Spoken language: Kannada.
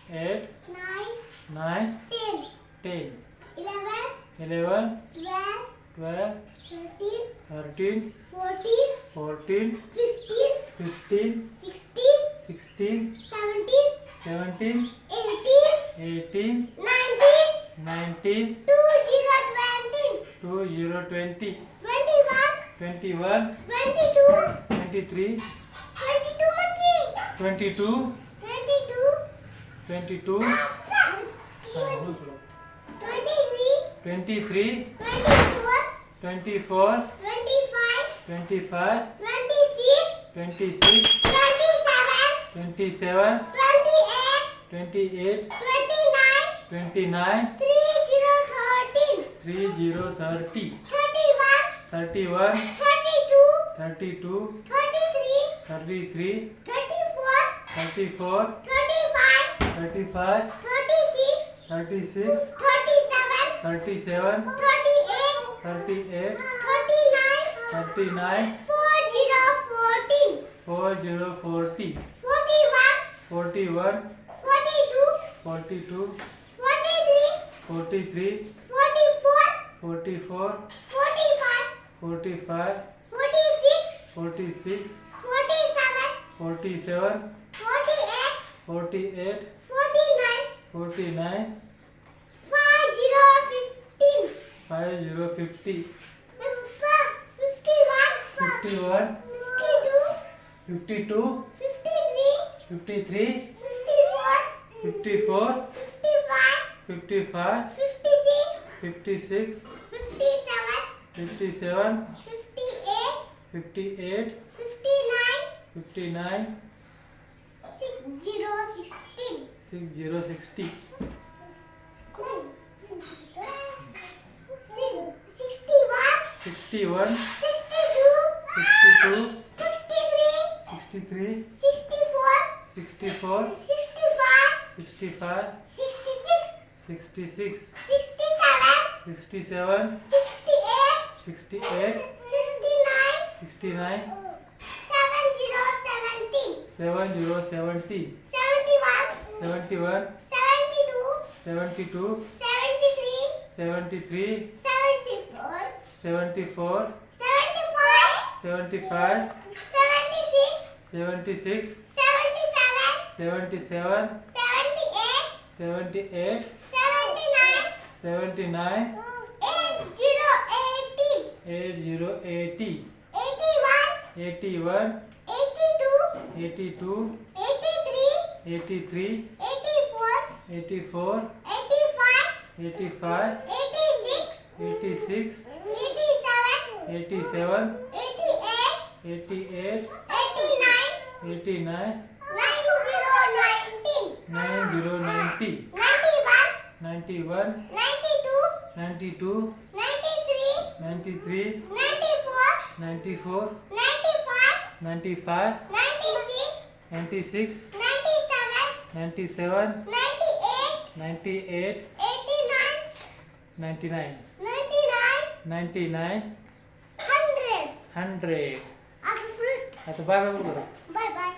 8, 9, 10, 11, 12, 13, 14, 15, 16, 17, 18, 19, 20, 21, 23, 22, 23, 24, 25, 26, 27, 28, 29, 30, 31, 32, 33, 34, 35, 36, 37, 38, 39, 40, 41, 42, 43, 44, 45, 46, 47, 48, 49, 50, 51, 52, 53, 54, 55, 56, 57, 58, 59, 60, 61, 62, 63, 64, 65, 66, 67, 68, 69, 70, 71, 72, 73, 74, 75, 76, 77, 78, 79, 80, 81, 82, 83, 84, 85, 86, 87, 88, 89, 90, 91, 92, 93, 94, 95, 96, 97, 98, 99, 100. Atau bye bye. Bye bye.